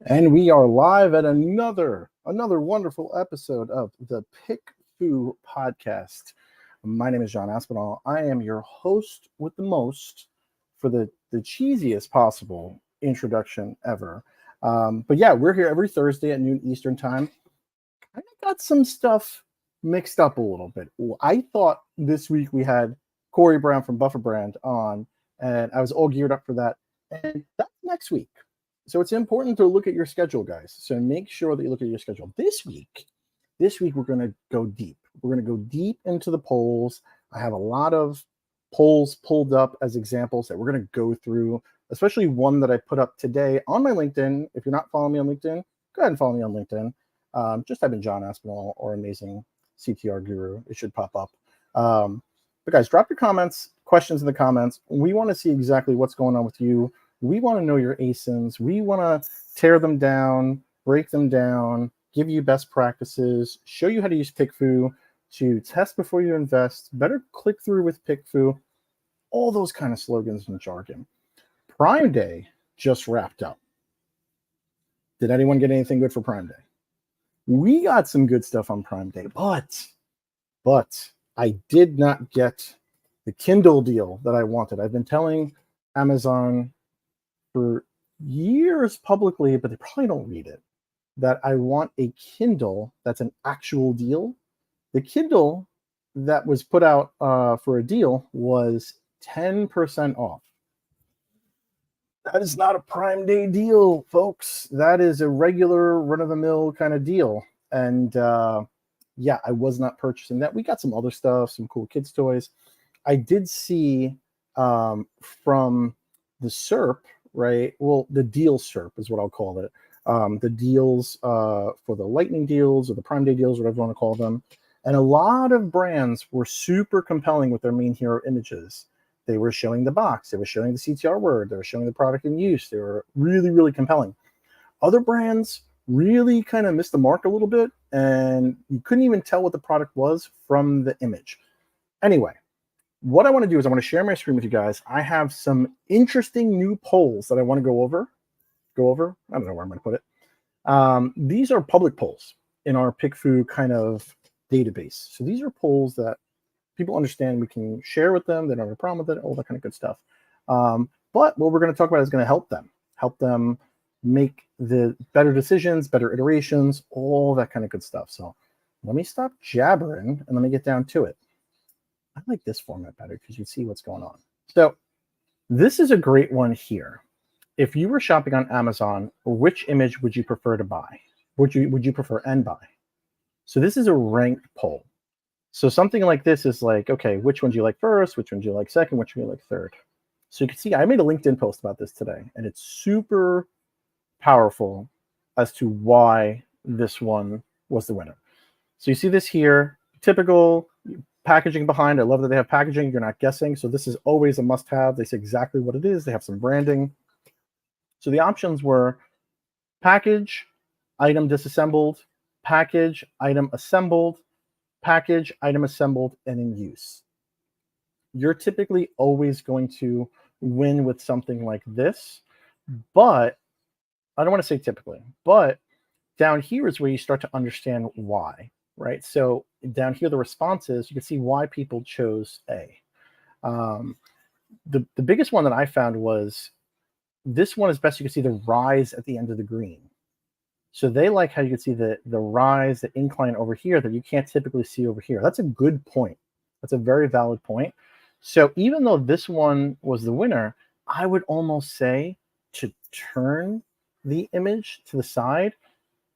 And we are live at another wonderful episode of the PickFu podcast. My name is John Aspinall. I am your host with the most for the cheesiest possible introduction ever. But yeah, we're here every Thursday at noon Eastern time. I got some stuff mixed up a little bit. I thought this week we had Corey Brown from Buffer Brand on, and I was all geared up for that. And that's next week. So it's important to look at your schedule, guys. So make sure that you look at your schedule. This week we're going to go deep. We're going to go deep into the polls. I have a lot of polls pulled up as examples that we're going to go through, especially one that I put up today on my LinkedIn. If you're not following me on LinkedIn, go ahead and follow me on LinkedIn. Just type in John Aspinall or Amazing CTR Guru. It should pop up. But guys, drop your comments, questions in the comments. We want to see exactly what's going on with you. We want to know your ASINs. We want to tear them down, break them down, give you best practices, show you how to use PickFu to test before you invest, better click through with PickFu, all those kind of slogans and jargon. Prime Day just wrapped up. Did anyone get anything good for Prime Day? We got some good stuff on Prime Day, but I did not get the Kindle deal that I wanted. I've been telling Amazon for years publicly, but they probably don't read it, that I want a Kindle that's an actual deal. The Kindle that was put out for a deal was 10% off. That is not a Prime Day deal, folks. That is a regular run-of-the-mill kind of deal. And yeah, I was not purchasing that. We got some other stuff, some cool kids' toys. I did see from the SERP, right? Well, the deal SERP is what I'll call it. The deals for the lightning deals or the Prime Day deals, whatever you want to call them. And a lot of brands were super compelling with their main hero images. They were showing the box. They were showing the CTR word. They were showing the product in use. They were really, really compelling. Other brands really kind of missed the mark a little bit, and you couldn't even tell what the product was from the image. Anyway, what I want to do is I want to share my screen with you guys. I have some interesting new polls that I want to go over. I don't know where I'm going to put it. These are public polls in our PickFu kind of database. So these are polls that people understand we can share with them. They don't have a problem with it, all that kind of good stuff. But what we're going to talk about is going to help them make the better decisions, better iterations, all that kind of good stuff. So let me stop jabbering and let me get down to it. I like this format better because you see what's going on. So this is a great one here. If you were shopping on Amazon, which image would you prefer to buy? Would you prefer and buy? So this is a ranked poll. So something like this is like, okay, which one do you like first? Which one do you like second? Which one do you like third? So you can see I made a LinkedIn post about this today, and it's super powerful as to why this one was the winner. So you see this here, typical packaging behind. I love that they have packaging. You're not guessing. So this is always a must-have. They say exactly what it is. They have some branding. So the options were package, item disassembled, package, item assembled, package, item assembled, and in use. You're typically always going to win with something like this, but I don't want to say typically, but down here is where you start to understand why, right? So down here, the responses, you can see why people chose A. The biggest one that I found was this one is best. You can see the rise at the end of the green. So they like how you can see the rise, the incline over here that you can't typically see over here. That's a good point. That's a very valid point. So even though this one was the winner, I would almost say to turn the image to the side,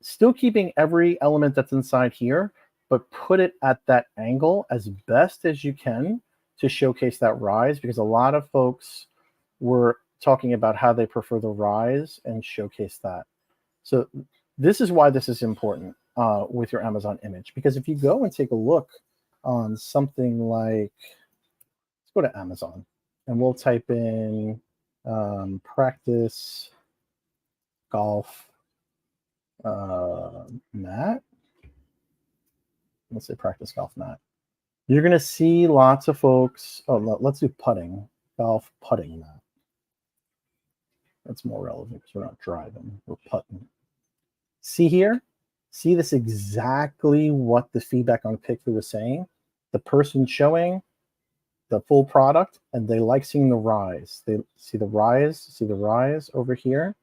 still keeping every element that's inside here, but put it at that angle as best as you can to showcase that rise, because a lot of folks were talking about how they prefer the rise and showcase that. So this is why this is important with your Amazon image, because if you go and take a look on something like, let's go to Amazon and we'll type in practice golf mat. Let's say practice golf mat. You're going to see lots of folks. Oh, let's do putting, golf putting mat. That's more relevant because we're not driving, we're putting. See here? See this exactly what the feedback on PickFu was saying? The person showing the full product, and they like seeing the rise. They see the rise over here.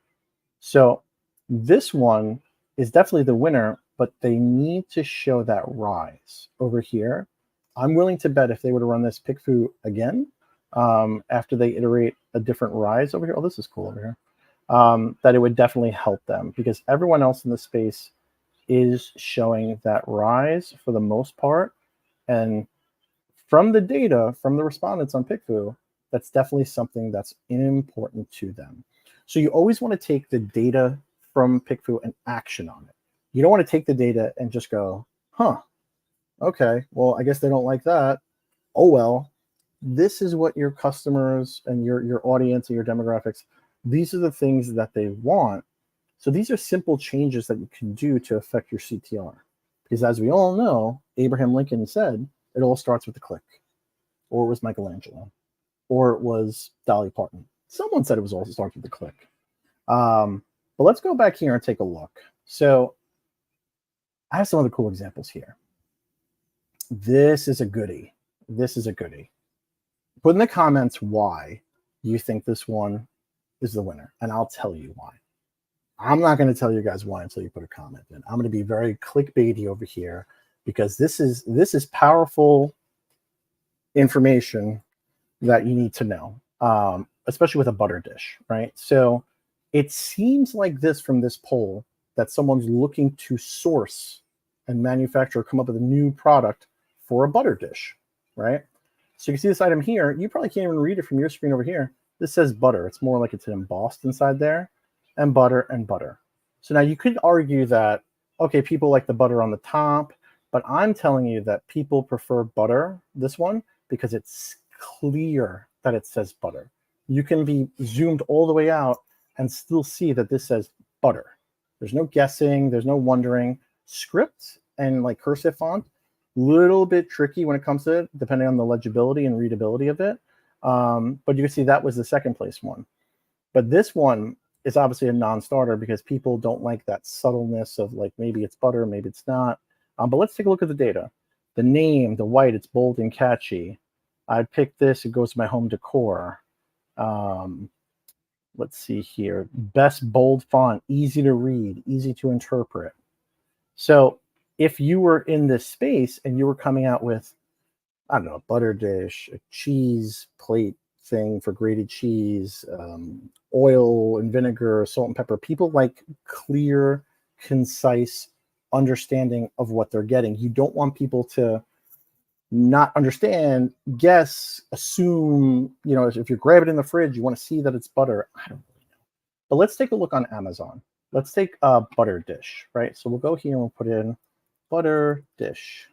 So this one is definitely the winner, but they need to show that rise over here. I'm willing to bet if they were to run this PickFu again, after they iterate a different rise over here, oh, this is cool over here, that it would definitely help them, because everyone else in the space is showing that rise for the most part. And from the data, from the respondents on PickFu, that's definitely something that's important to them. So you always want to take the data from PickFu and action on it. You don't want to take the data and just go, huh, okay, well, I guess they don't like that. Oh, well, this is what your customers and your audience and your demographics, these are the things that they want. So these are simple changes that you can do to affect your CTR. Because as we all know, Abraham Lincoln said, it all starts with a click. Or it was Michelangelo. Or it was Dolly Parton. Someone said it was all starts with a click. But let's go back here and take a look. So I have some other cool examples here. This is a goodie. This is a goodie. Put in the comments why you think this one is the winner, and I'll tell you why. I'm not going to tell you guys why until you put a comment in. I'm going to be very clickbaity over here, because this is powerful information that you need to know, especially with a butter dish, right? So it seems like this from this poll that someone's looking to source and manufacture, come up with a new product for a butter dish, right? So you can see this item here. You probably can't even read it from your screen over here. This says butter. It's more like it's embossed inside there, and butter and butter. So now you could argue that, okay, people like the butter on the top, but I'm telling you that people prefer butter, this one, because it's clear that it says butter. You can be zoomed all the way out and still see that this says butter. There's no guessing. There's no wondering. Script and like cursive font, little bit tricky when it comes to it, depending on the legibility and readability of it. But you can see that was the second place one. But this one is obviously a non-starter because people don't like that subtleness of like, maybe it's butter, maybe it's not. But let's take a look at the data. The name, the white, it's bold and catchy. I'd pick this. It goes to my home decor. Let's see here. Best bold font, easy to read, easy to interpret. So if you were in this space and you were coming out with, I don't know, a butter dish, a cheese plate thing for grated cheese, oil and vinegar, salt and pepper, people like clear, concise understanding of what they're getting. You don't want people to not understand, guess, assume. You know, if you grab it in the fridge, you want to see that it's butter. I don't really know. But let's take a look on Amazon. Let's take a butter dish, right? So we'll go here and we'll put in butter dish.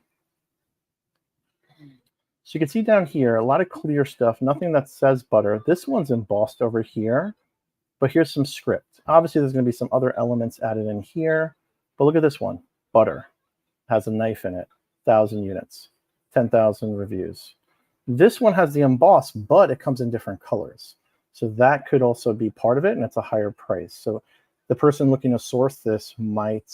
So you can see down here, a lot of clear stuff, nothing that says butter. This one's embossed over here, but here's some script. Obviously, there's going to be some other elements added in here, but look at this one. Butter has a knife in it, 1,000 units, 10,000 reviews. This one has the emboss, but it comes in different colors. So that could also be part of it, and it's a higher price. So the person looking to source this might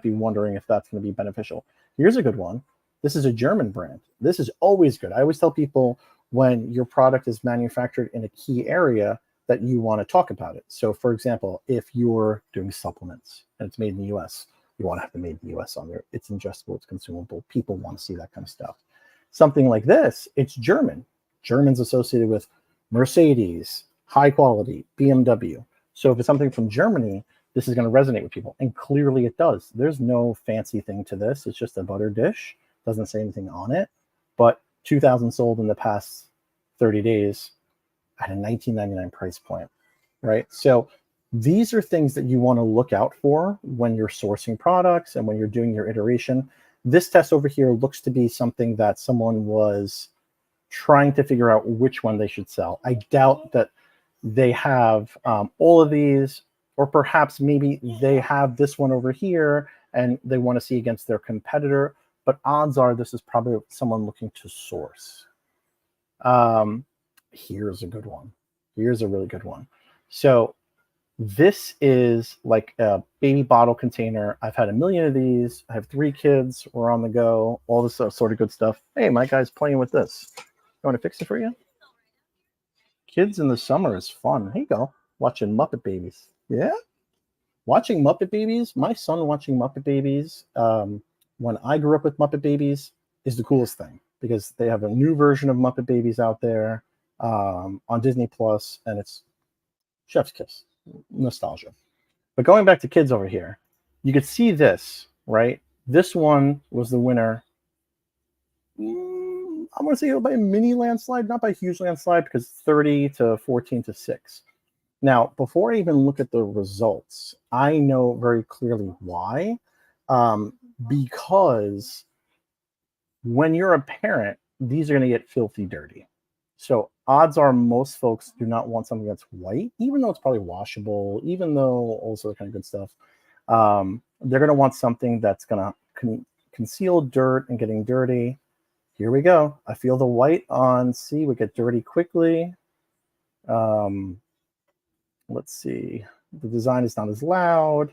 be wondering if that's going to be beneficial. Here's a good one. This is a German brand. This is always good. I always tell people when your product is manufactured in a key area that you want to talk about it. So for example, if you're doing supplements and it's made in the US, you want to have the made in the US on there. It's ingestible, it's consumable. People want to see that kind of stuff. Something like this, it's German. German's associated with Mercedes, high quality, BMW. So if it's something from Germany, this is going to resonate with people. And clearly it does. There's no fancy thing to this. It's just a butter dish. Doesn't say anything on it. But 2,000 sold in the past 30 days at a $19.99 price point, right? So these are things that you want to look out for when you're sourcing products and when you're doing your iteration. This test over here looks to be something that someone was trying to figure out which one they should sell. I doubt that they have all of these, or perhaps maybe they have this one over here and they want to see against their competitor, but odds are this is probably someone looking to source. Here's a good one. Here's a really good one. So This is like a baby bottle container. I've had a million of these. I have 3 kids. We're on the go. All this sort of good stuff. Hey, my guy's playing with this. You want to fix it for you? Kids in the summer is fun. Here you go. Watching Muppet Babies. Yeah? Watching Muppet Babies, my son watching Muppet Babies, when I grew up with Muppet Babies, is the coolest thing because they have a new version of Muppet Babies out there on Disney Plus, and it's chef's kiss, nostalgia. But going back to kids over here, you could see this, right? This one was the winner. I want to say by a mini landslide, not by a huge landslide, because 30 to 14 to 6. Now, before I even look at the results, I know very clearly why. Because when you're a parent, these are going to get filthy dirty. So odds are most folks do not want something that's white, even though it's probably washable, even though also the kind of good stuff. They're going to want something that's going to conceal dirt and getting dirty. Here we go. I feel the white on C would get dirty quickly. Let's see. The design is not as loud.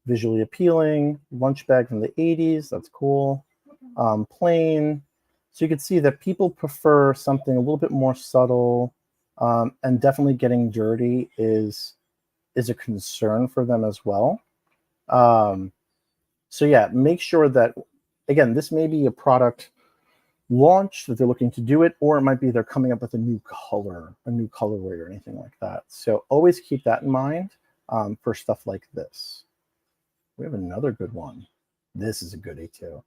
Visually appealing. Lunch bag from the 80s. That's cool. Plain. So you can see that people prefer something a little bit more subtle, and definitely getting dirty is a concern for them as well. So yeah, make sure that, again, this may be a product launch that they're looking to do it, or it might be they're coming up with a new color, a new colorway or anything like that. So always keep that in mind for stuff like this. We have another good one. This is a goodie too.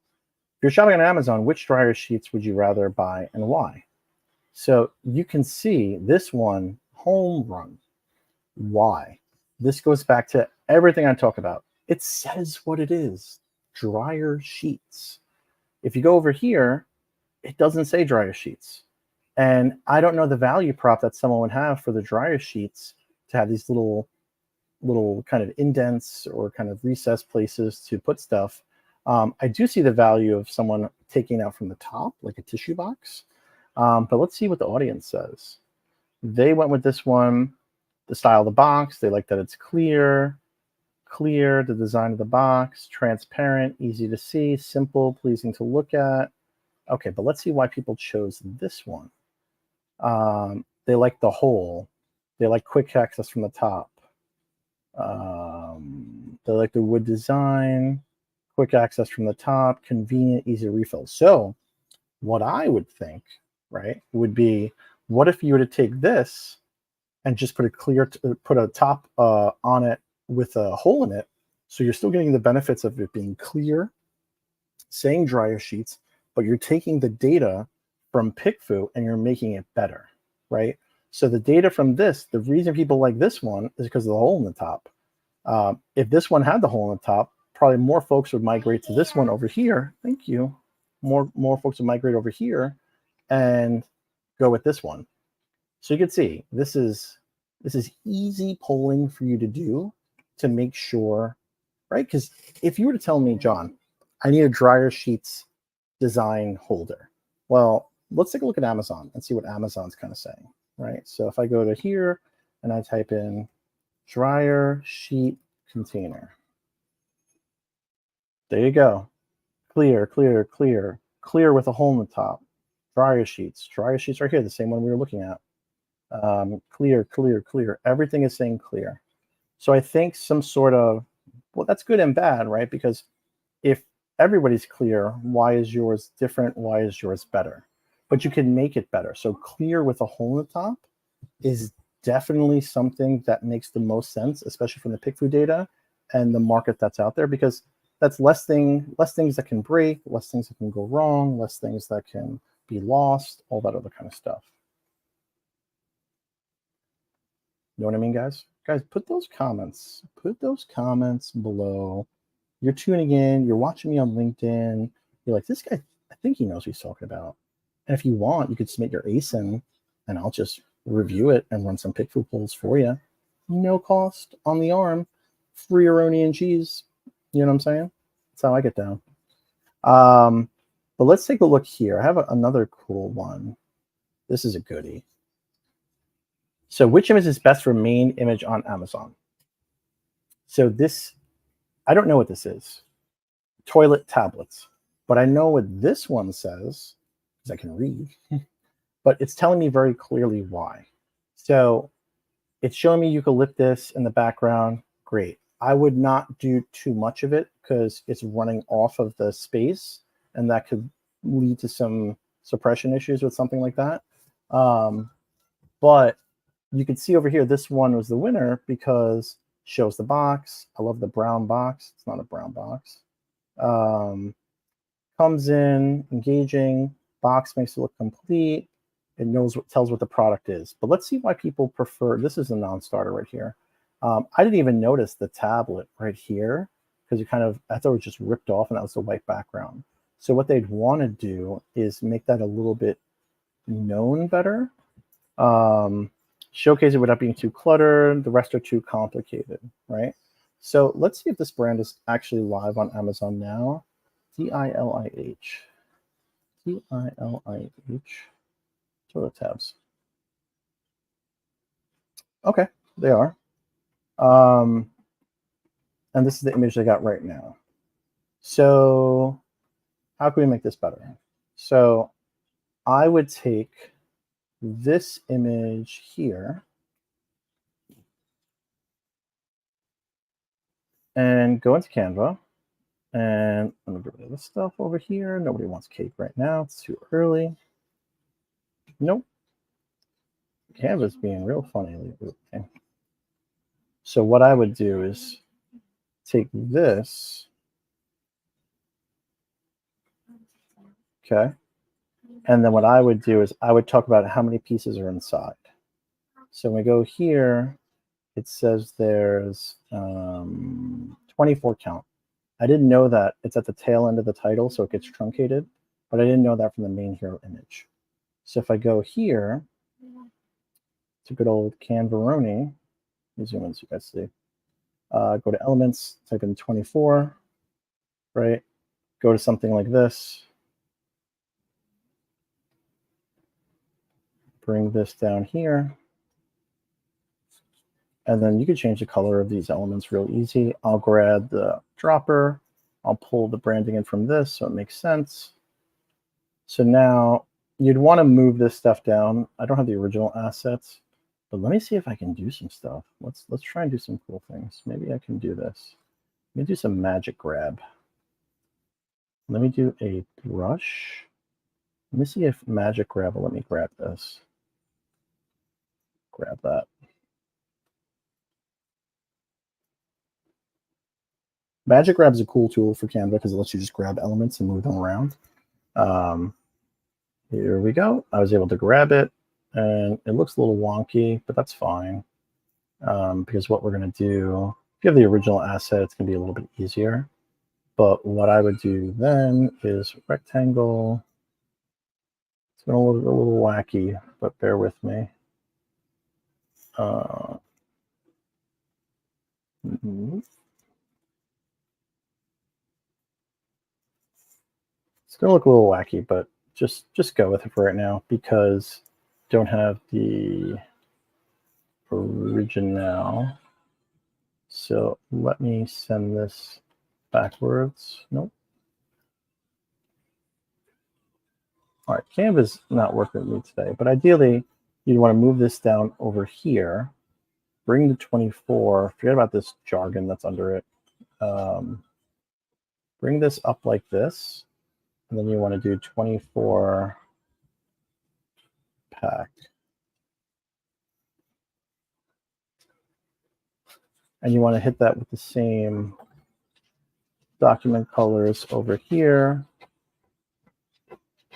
If you're shopping on Amazon, which dryer sheets would you rather buy and why? So you can see this one, home run. Why? This goes back to everything I talk about. It says what it is, dryer sheets. If you go over here, it doesn't say dryer sheets. And I don't know the value prop that someone would have for the dryer sheets to have these little kind of indents or kind of recessed places to put stuff. I do see the value of someone taking out from the top, like a tissue box. But let's see what the audience says. They went with this one, the style of the box. They like that it's clear, the design of the box, transparent, easy to see, simple, pleasing to look at. Okay, but let's see why people chose this one. They like the hole. They like quick access from the top. They like the wood design, quick access from the top, convenient, easy to refill. So what I would think, right, would be, what if you were to take this and just put a top on it with a hole in it, so you're still getting the benefits of it being clear, saying dryer sheets, but you're taking the data from PickFu and you're making it better, right? So the data from this, the reason people like this one is because of the hole in the top. If this one had the hole in the top, probably more folks would migrate to this one over here. Thank you. More folks would migrate over here and go with this one. So you can see this is easy polling for you to do to make sure, right? Because if you were to tell me, John, I need a dryer sheets design holder. Well, let's take a look at Amazon and see what Amazon's kind of saying, right? So if I go to here and I type in dryer sheet container, there you go. Clear with a hole in the top. Dryer sheets right here, the same one we were looking at. Clear. Everything is saying clear. So I think some sort of, well, that's good and bad, right? Because if everybody's clear, why is yours different? Why is yours better? But you can make it better. So clear with a hole in the top is definitely something that makes the most sense, especially from the PickFu data and the market that's out there, because that's less things that can break, less things that can go wrong, less things that can be lost, all that other kind of stuff. You know what I mean, guys? Guys, put those comments below. You're tuning in, you're watching me on LinkedIn. You're like, this guy, I think he knows what he's talking about. And if you want, you could submit your ASIN and I'll just review it and run some PickFu polls for you. No cost on the arm, free aroni and cheese. You know what I'm saying? That's how I get down. But let's take a look here. I have another cool one. This is a goodie. So which image is best for main image on Amazon? So this, I don't know what this is. Toilet tablets. But I know what this one says, because I can read. But it's telling me very clearly why. So it's showing me eucalyptus in the background. Great. I would not do too much of it because it's running off of the space, and that could lead to some suppression issues with something like that. But you can see over here, this one was the winner because shows the box. I love the brown box. It's not a brown box. Comes in, engaging, box makes it look complete. It tells what the product is. But let's see why people prefer, this is a non-starter right here. I didn't even notice the tablet right here because I thought it was just ripped off and that was the white background. So what they'd want to do is make that a little bit known better. Showcase it without being too cluttered. The rest are too complicated, right? So let's see if this brand is actually live on Amazon now. D-I-L-I-H. D-I-L-I-H. Toilet tabs. Okay, they are. And this is the image they got right now. So how can we make this better? So I would take this image here and go into Canva. And let me get rid of this stuff over here. Nobody wants cake right now. It's too early. Nope. Canva's being real funny lately. Okay. So what I would do is take this. Okay. And then what I would do is I would talk about how many pieces are inside. So when we go here, it says there's 24 count. I didn't know that. It's at the tail end of the title, so it gets truncated, but I didn't know that from the main hero image. So if I go here, it's a good old Canvaroni. Let me zoom in so you guys see. Go to elements, type in 24, right? Go to something like this. Bring this down here. And then you can change the color of these elements real easy. I'll grab the dropper. I'll pull the branding in from this so it makes sense. So now you'd want to move this stuff down. I don't have the original assets, but let me see if I can do some stuff. Let's try and do some cool things. Maybe I can do this. Let me do some magic grab. Let me do a brush. Let me see if magic grab will let me grab this. Grab that. Magic grab is a cool tool for Canva because it lets you just grab elements and move them around. Here we go. I was able to grab it, and it looks a little wonky, but that's fine. Because what we're going to do, if you have the original asset, it's going to be a little bit easier. But what I would do then is rectangle. It's going to look a little wacky, but bear with me. It's going to look a little wacky, but just go with it for right now because don't have the original. So let me send this backwards. Nope. All right, Canva's not working with me today, but ideally you'd want to move this down over here, bring the 24, forget about this jargon that's under it. Bring this up like this, and then you want to do 24 pack. And you want to hit that with the same document colors over here.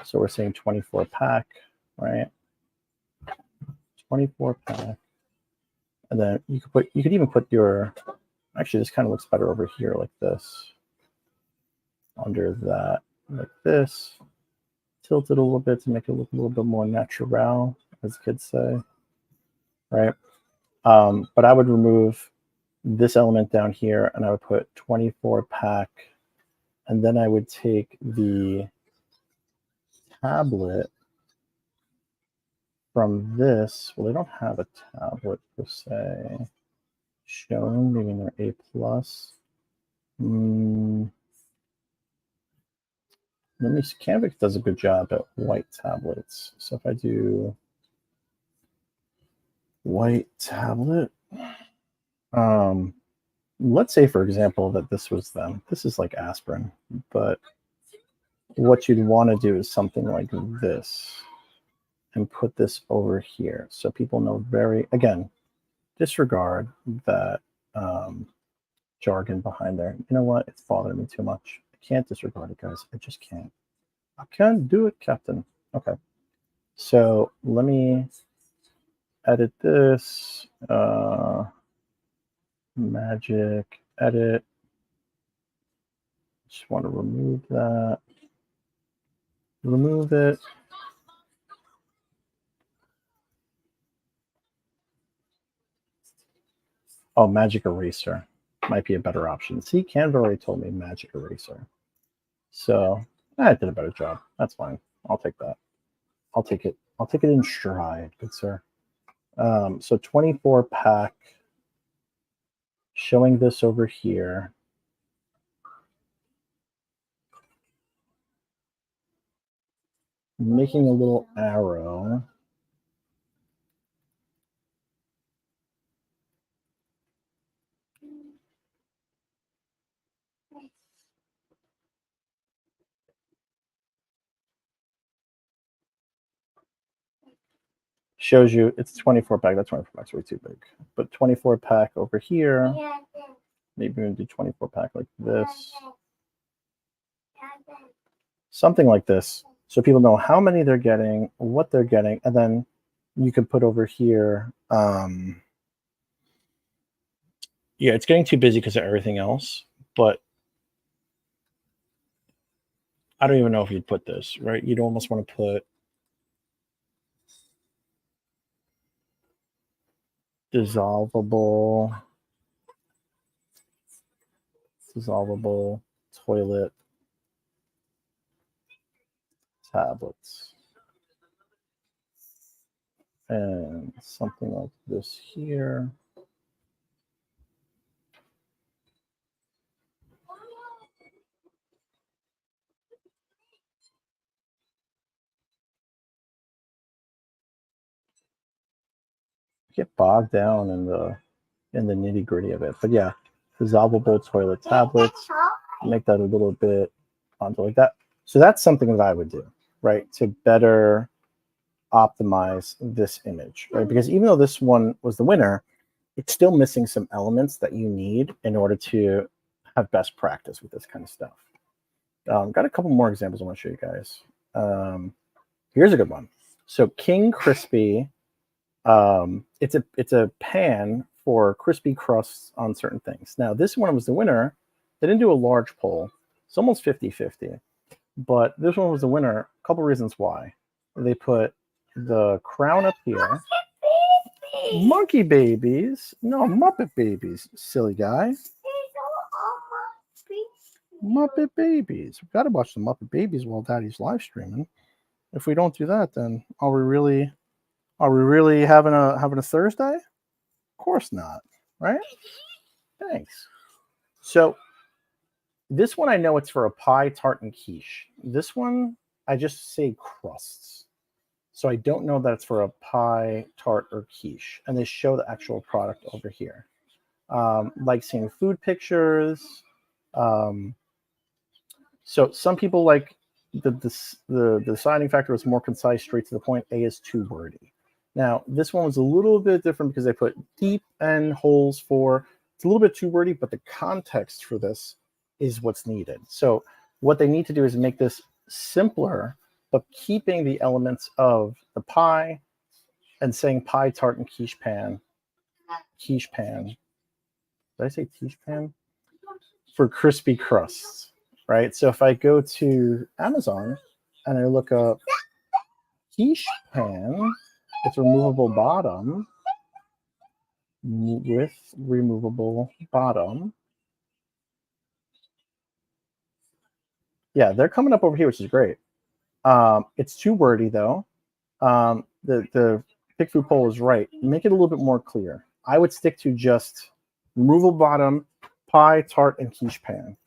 So we're saying 24 pack, right? 24 pack. And then you could even put your, actually this kind of looks better over here like this. Under that, like this. Tilt it a little bit to make it look a little bit more natural, as kids say, right? But I would remove this element down here and I would put 24 pack, and then I would take the tablet from this, well, they don't have a tablet per se. Showing, maybe they're A plus. Let me see. Canvas does a good job at white tablets. So if I do white tablet, let's say, for example, that this was them. This is like aspirin, but what you'd want to do is something like this and put this over here. So people know again, disregard that jargon behind there. You know what? It's bothering me too much. I can't disregard it, guys. I just can't. I can't do it, Captain. Okay. So let me edit this. Magic edit. Just want to remove that. Remove it. Oh, magic eraser might be a better option. See, Canva already told me magic eraser. So I did a better job. That's fine. I'll take that. I'll take it. I'll take it in stride, good sir. So 24 pack. Showing this over here. Making a little arrow. Shows you it's 24 pack. That 24 pack's way too big. But 24 pack over here. Maybe we're going to do 24 pack like this. Something like this. So people know how many they're getting, what they're getting, and then you can put over here. Yeah, it's getting too busy because of everything else, but I don't even know if you'd put this, right? You'd almost want to put dissolvable toilet tablets. And something like this here. Get bogged down in the nitty gritty of it. But yeah, dissolvable toilet tablets, make that a little bit onto like that. So that's something that I would do, right? To better optimize this image, right? Because even though this one was the winner, it's still missing some elements that you need in order to have best practice with this kind of stuff. Got a couple more examples I want to show you guys. Here's a good one. So King Crispy, it's a pan for crispy crusts on certain things. Now, this one was the winner. They didn't do a large poll. It's almost 50-50. But this one was the winner. A couple reasons why. They put the crown up here. Monkey babies. No, Muppet babies, silly guy. Muppet babies. We've got to watch the Muppet babies while Daddy's live streaming. If we don't do that, then are we really having a Thursday? Of course not, right? Thanks. So this one I know it's for a pie, tart, and quiche. This one I just say crusts. So I don't know that it's for a pie, tart, or quiche. And they show the actual product over here. Like seeing food pictures. So some people like the deciding factor is more concise, straight to the point. A is too wordy. Now, this one was a little bit different because they put deep and holes for, it's a little bit too wordy, but the context for this is what's needed. So what they need to do is make this simpler, but keeping the elements of the pie and saying pie, tart, and quiche pan. Quiche pan. Did I say quiche pan? For crispy crusts, right? So if I go to Amazon and I look up quiche pan, with removable bottom, yeah, they're coming up over here, which is great. It's too wordy though. the PickFu poll is right. Make it a little bit more clear. I would stick to just removable bottom, pie, tart, and quiche pan.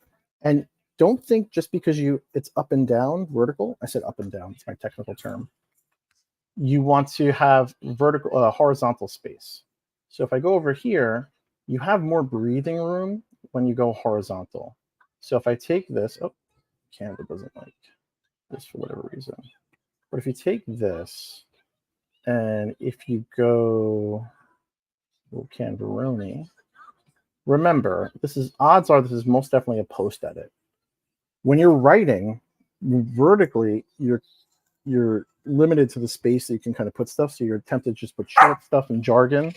And don't think just because it's up and down, vertical. I said up and down. It's my technical term. You want to have vertical, horizontal space. So if I go over here, you have more breathing room when you go horizontal. So if I take this, Canva doesn't like this for whatever reason. But if you take this, and if you go, Canvaroni, remember, odds are this is most definitely a post edit. When you're writing vertically, you're limited to the space that you can kind of put stuff. So you're tempted to just put short stuff and jargon.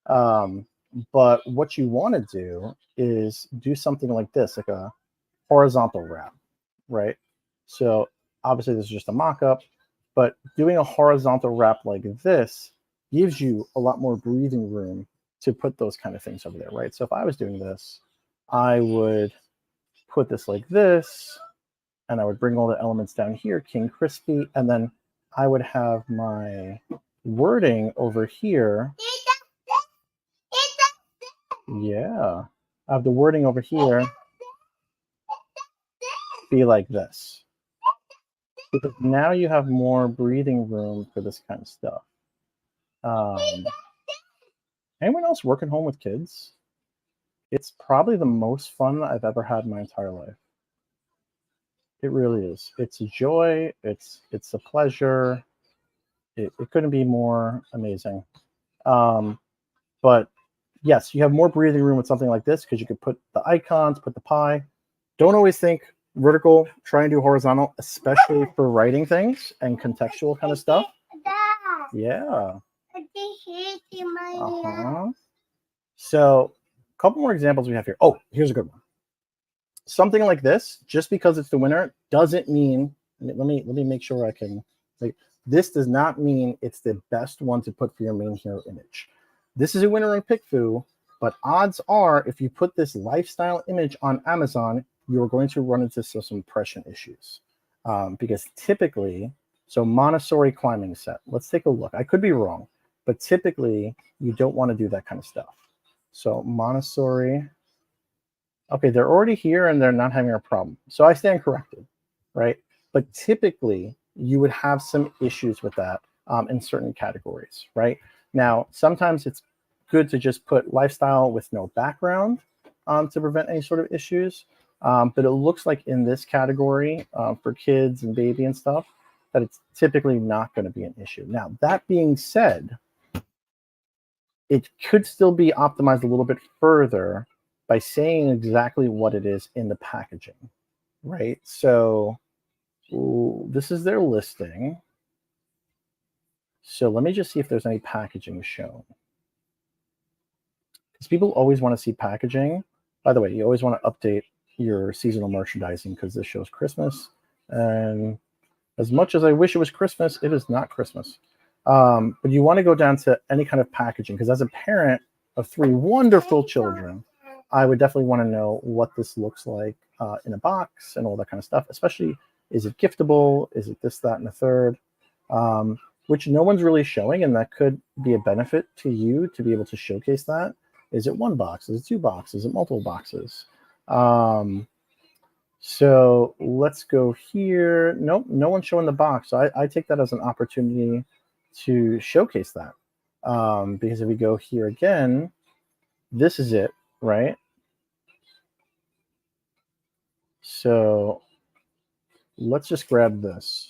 But what you want to do is do something like this, like a horizontal wrap, right? So obviously this is just a mock-up, but doing a horizontal wrap like this gives you a lot more breathing room to put those kind of things over there, right? So if I was doing this, I would put this like this, and I would bring all the elements down here, King Crispy, and then I would have my wording over here. Yeah, I have the wording over here be like this. Because now you have more breathing room for this kind of stuff. Anyone else working home with kids? It's probably the most fun I've ever had in my entire life. It really is. It's a joy. It's a pleasure. It couldn't be more amazing. But yes, you have more breathing room with something like this because you could put the icons, put the pie. Don't always think vertical. Try and do horizontal, especially for writing things and contextual kind of stuff. Yeah. So a couple more examples we have here. Oh, here's a good one. Something like this, just because it's the winner, doesn't mean, let me make sure I can, like, this does not mean it's the best one to put for your main hero image. This is a winner on PickFu, but odds are if you put this lifestyle image on Amazon, you're going to run into some impression issues. Because typically, so Montessori climbing set, let's take a look. I could be wrong, but typically you don't want to do that kind of stuff. So Montessori, okay, they're already here and they're not having a problem. So I stand corrected, right? But typically you would have some issues with that in certain categories, right? Now, sometimes it's good to just put lifestyle with no background to prevent any sort of issues. But it looks like in this category for kids and baby and stuff, that it's typically not going to be an issue. Now, that being said, it could still be optimized a little bit further by saying exactly what it is in the packaging, right? So this is their listing. So let me just see if there's any packaging shown. Because people always want to see packaging. By the way, you always want to update your seasonal merchandising because this shows Christmas. And as much as I wish it was Christmas, it is not Christmas. But you want to go down to any kind of packaging because as a parent of 3 wonderful children, I would definitely want to know what this looks like in a box and all that kind of stuff, especially is it giftable? Is it this, that, and the third? Which no one's really showing, and that could be a benefit to you to be able to showcase that. Is it 1 box? Is it 2 boxes? Is it multiple boxes? So let's go here. Nope, no one's showing the box. So I take that as an opportunity to showcase that. Because if we go here again, this is it, right? So let's just grab this.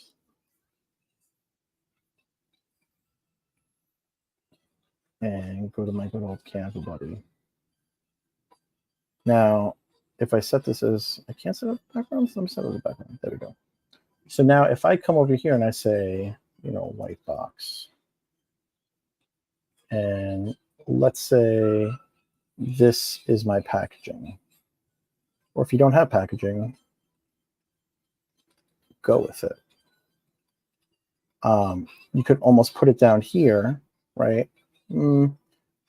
And go to my good old Canva buddy. Now, if I set this as, I can't set up backgrounds, let me set it as a background. There we go. So now if I come over here and I say, white box, and let's say this is my packaging, or if you don't have packaging, go with it. You could almost put it down here, right?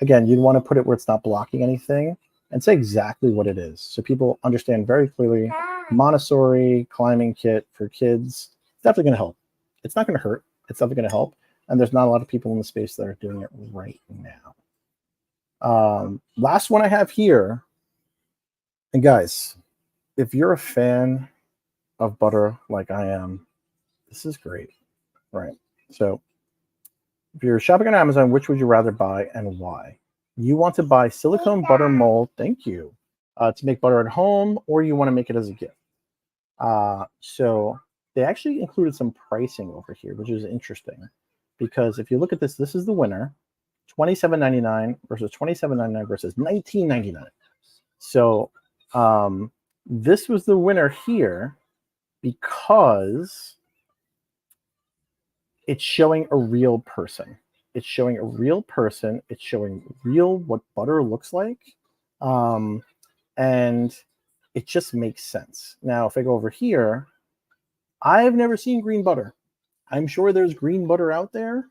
Again, you'd want to put it where it's not blocking anything and say exactly what it is. So people understand very clearly, Montessori climbing kit for kids. It's definitely going to help. It's not going to hurt. It's definitely going to help. and there's not a lot of people in the space that are doing it right now. Last one I have here, and guys, if you're a fan of butter like I am, this is great, right? So if you're shopping on Amazon, which would you rather buy and why? You want to buy silicone butter mold, thank you, to make butter at home, or you want to make it as a gift. So they actually included some pricing over here, which is interesting, because if you look at this, this is the winner, $27.99 versus $27.99 versus $19.99. So this was the winner here because it's showing a real person. It's showing a real person. It's showing real what butter looks like. And it just makes sense. Now, if I go over here, I've never seen green butter. I'm sure there's green butter out there,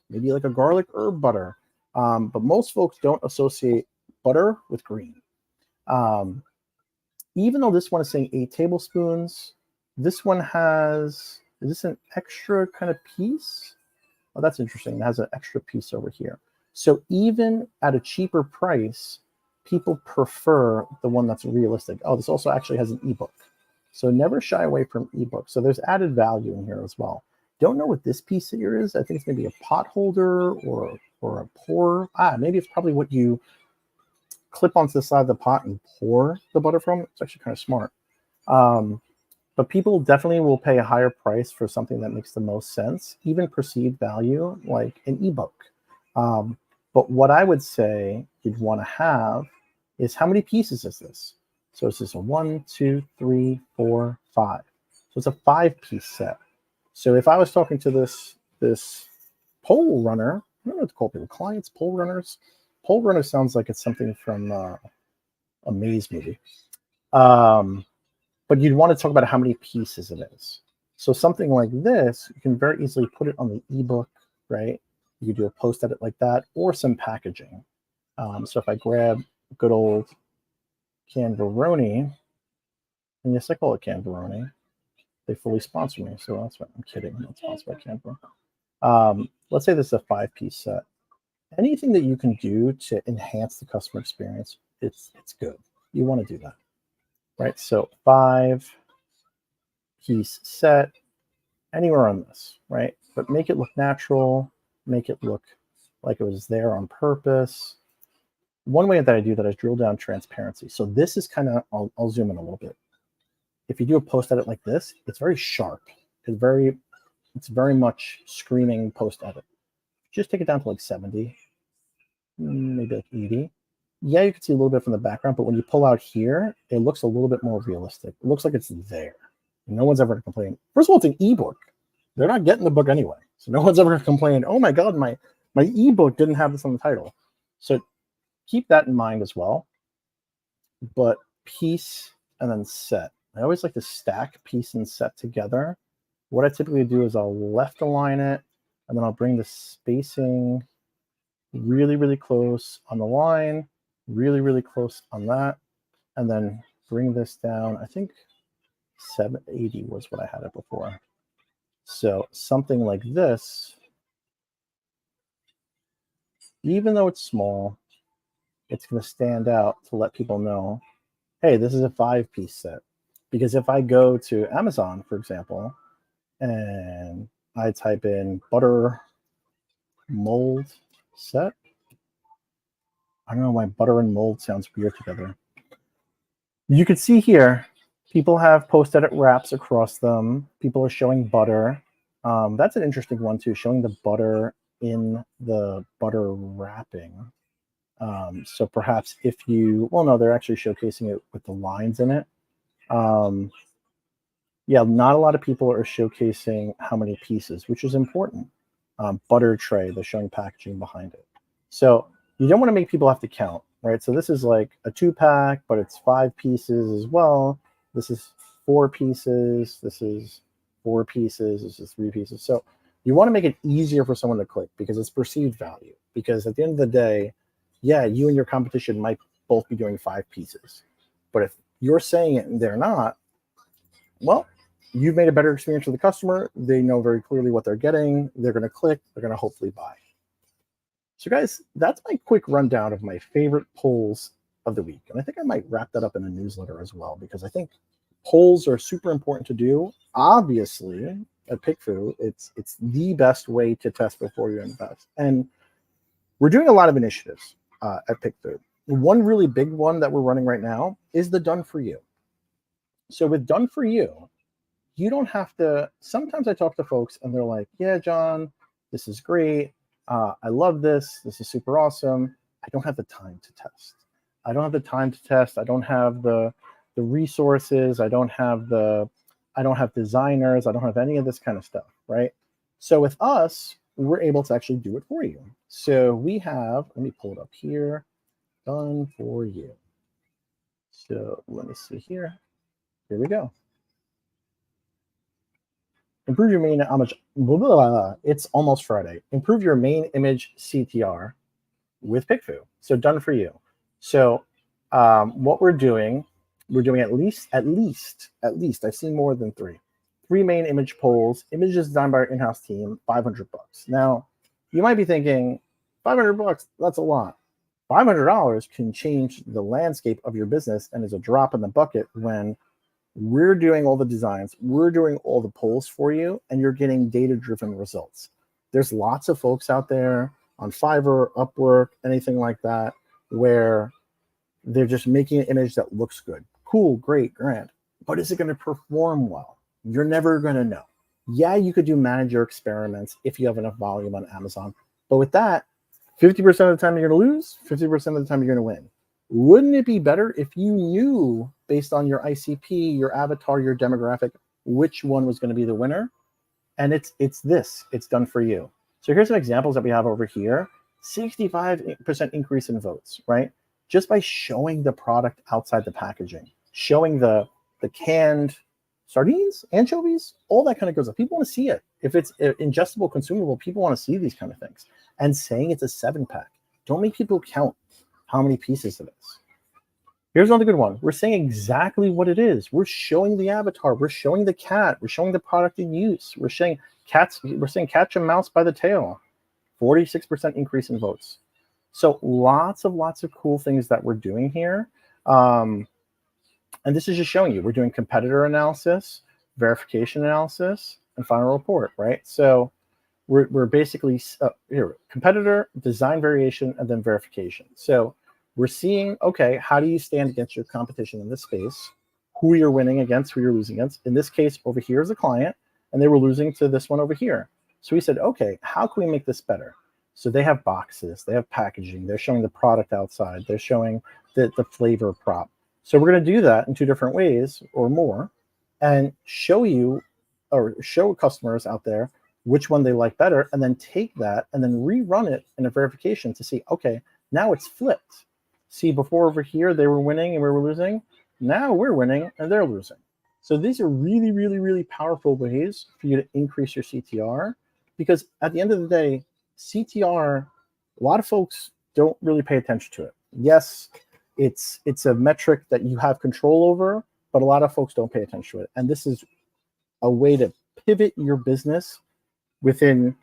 maybe like a garlic herb butter. But most folks don't associate butter with green. Even though this one is saying 8 tablespoons, this one has, is this an extra kind of piece? Oh, that's interesting. It has an extra piece over here. So even at a cheaper price, people prefer the one that's realistic. Oh, this also actually has an ebook. So never shy away from ebooks. So there's added value in here as well. Don't know what this piece here is. I think it's maybe a pot holder or a pour. Maybe it's probably what you clip onto the side of the pot and pour the butter from. It's actually kind of smart. But people definitely will pay a higher price for something that makes the most sense, even perceived value, like an ebook. But what I would say you'd want to have is, how many pieces is this? So it's just a 1, 2, 3, 4, 5. So it's a 5-piece set. So if I was talking to this pole runner, I don't know what to call people, clients, pole runners. Pole runner sounds like it's something from a Maze movie. But you'd want to talk about how many pieces it is. So something like this, you can very easily put it on the ebook, right? You could do a post edit like that, or some packaging. So if I grab good old Canvaroni, and yes, I call it Canvaroni. They fully sponsor me, so that's what I'm kidding. I'm not sponsored by Canva. Let's say this is a 5-piece set. Anything that you can do to enhance the customer experience, it's good. You want to do that, right? So 5-piece set, anywhere on this, right? But make it look natural, make it look like it was there on purpose. One way that I do that is drill down transparency. So this is kind of, I'll zoom in a little bit. If you do a post edit like this, it's very sharp. It's very much screaming post edit. Just take it down to like 70, maybe like 80. Yeah, you can see a little bit from the background, but when you pull out here, it looks a little bit more realistic. It looks like it's there. No one's ever going to complain. First of all, it's an ebook. They're not getting the book anyway. So no one's ever going to complain, oh my God, my ebook didn't have this on the title. So keep that in mind as well. But piece and then set. I always like to stack piece and set together. What I typically do is I'll left align it, and then I'll bring the spacing really, really close on the line, really, really close on that, and then bring this down. I think 780 was what I had it before. So something like this, even though it's small, it's going to stand out to let people know, hey, this is a 5-piece set. Because if I go to Amazon, for example, and I type in butter mold set, I don't know why butter and mold sounds weird together. You can see here, people have post-edit wraps across them. People are showing butter. That's an interesting one too, showing the butter in the butter wrapping. So perhaps if you, well, no, they're actually showcasing it with the lines in it. Yeah, not a lot of people are showcasing how many pieces, which is important. Butter tray, they're showing packaging behind it. So you don't want to make people have to count, right? So this is like a 2-pack, but it's 5 pieces as well. This is 4 pieces. This is 4 pieces. This is 3 pieces. So you want to make it easier for someone to click because it's perceived value. Because at the end of the day, yeah, you and your competition might both be doing 5 pieces. But if you're saying it and they're not, well, you've made a better experience for the customer. They know very clearly what they're getting. They're going to click. They're going to hopefully buy. So guys, that's my quick rundown of my favorite polls of the week. And I think I might wrap that up in a newsletter as well, because I think polls are super important to do. Obviously, at PickFu, it's the best way to test before you invest. And we're doing a lot of initiatives at PickFu. One really big one that we're running right now is the Done For You. So with Done For You, you don't have to, sometimes I talk to folks and they're like, yeah, John, this is great. I love this. This is super awesome. I don't have the time to test. I don't have the time to test. I don't have the resources. I don't have designers. I don't have any of this kind of stuff, right? So with us, we're able to actually do it for you. So we have, let me pull it up here, Done For You. So let me see here. Here we go. Improve your main image. It's almost Friday. Improve your main image CTR with PickFu. So Done For You. So what we're doing at least, I've seen more than three main image polls, images designed by our in-house team, $500. Now, you might be thinking, $500, that's a lot. $500 can change the landscape of your business and is a drop in the bucket when we're doing all the designs, we're doing all the polls for you, and you're getting data-driven results. There's lots of folks out there on Fiverr, Upwork, anything like that, where they're just making an image that looks good. Cool, great, grand. But is it going to perform well? You're never going to know. Yeah, you could do manager experiments if you have enough volume on Amazon. But with that, 50% of the time you're going to lose, 50% of the time you're going to win. Wouldn't it be better if you knew, based on your ICP, your avatar, your demographic, which one was going to be the winner? And it's Done For You. So here's some examples that we have over here. 65% increase in votes, right? Just by showing the product outside the packaging, showing the canned sardines, anchovies, all that kind of goes up. People want to see it. If it's ingestible, consumable, people want to see these kind of things. And saying it's a 7-pack. Don't make people count how many pieces it is. Here's another good one. We're saying exactly what it is. We're showing the avatar. We're showing the cat. We're showing the product in use. We're saying catch a mouse by the tail. 46% increase in votes. So lots of cool things that we're doing here. And this is just showing you, we're doing competitor analysis, verification analysis, and final report, right? So we're basically here, competitor, design variation, and then verification. So we're seeing, okay, how do you stand against your competition in this space? Who you're winning against, who you're losing against. In this case, over here is a client, and they were losing to this one over here. So we said, okay, how can we make this better? So they have boxes, they have packaging, they're showing the product outside, they're showing the flavor prop. So we're going to do that in 2 different ways or more, and show you, or show customers out there which one they like better, and then take that and then rerun it in a verification to see, okay, now it's flipped. See, before over here, they were winning and we were losing. Now we're winning and they're losing. So these are really powerful ways for you to increase your CTR, because at the end of the day, CTR, a lot of folks don't really pay attention to it. Yes, it's a metric that you have control over, but a lot of folks don't pay attention to it. And this is a way to pivot your business within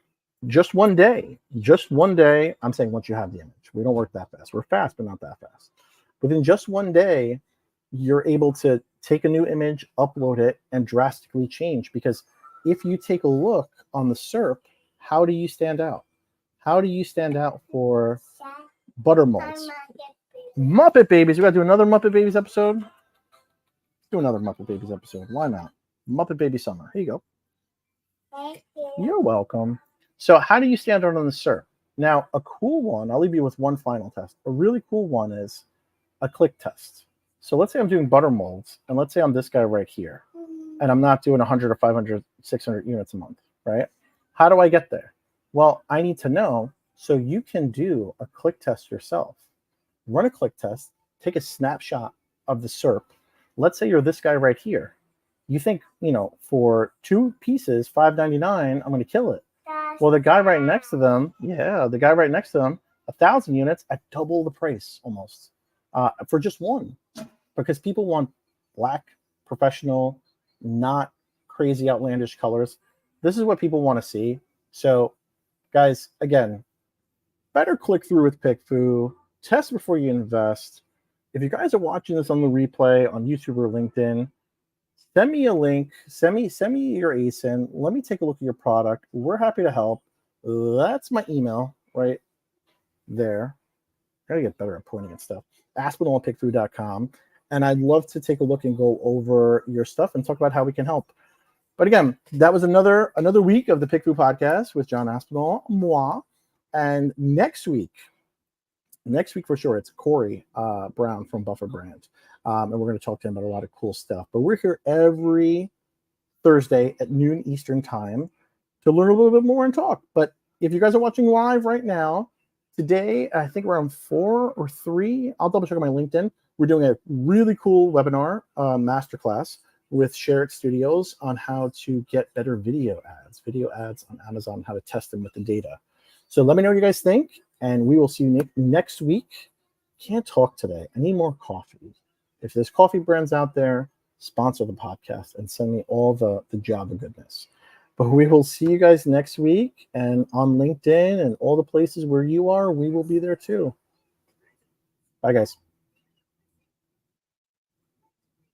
just one day. Just one day. I'm saying once you have the image. We don't work that fast. We're fast, but not that fast. Within just one day, you're able to take a new image, upload it, and drastically change. Because if you take a look on the SERP, how do you stand out? How do you stand out for butter molds? Muppet Babies. We got to do another Muppet Babies episode. Let's do another Muppet Babies episode. Why not? Muppet Baby Summer. Here you go. Thank you. You're welcome. So how do you stand out on the SERP? Now, a cool one, I'll leave you with one final test. A really cool one is a click test. So let's say I'm doing butter molds, and let's say I'm this guy right here, and I'm not doing 100 or 500, 600 units a month, right? How do I get there? Well, I need to know, so you can do a click test yourself. Run a click test, take a snapshot of the SERP. Let's say you're this guy right here. You think, for 2 pieces, $5.99, I'm going to kill it. Well, the guy right next to them, 1,000 units at double the price almost for just one, because people want black, professional, not crazy outlandish colors. This is what people want to see. So guys, again, better click through with PickFu. Test before you invest. If you guys are watching this on the replay on YouTube or LinkedIn, send me a link. Send me your ASIN. Let me take a look at your product. We're happy to help. That's my email right there. Gotta get better at pointing at stuff. Aspinall@pickfu.com. And I'd love to take a look and go over your stuff and talk about how we can help. But again, that was another week of the PickFu podcast with John Aspinall, moi. And next week for sure, it's Corey Brown from Buffer Brand. And we're going to talk to him about a lot of cool stuff. But we're here every Thursday at noon Eastern time to learn a little bit more and talk. But if you guys are watching live right now, today, I think around 4 or 3, I'll double check on my LinkedIn. We're doing a really cool webinar masterclass with Share It Studios on how to get better video ads on Amazon, how to test them with the data. So let me know what you guys think, and we will see you next week. Can't talk today. I need more coffee. If there's coffee brands out there, sponsor the podcast and send me all the Java goodness. But we will see you guys next week, and on LinkedIn and all the places where you are, we will be there too. Bye, guys.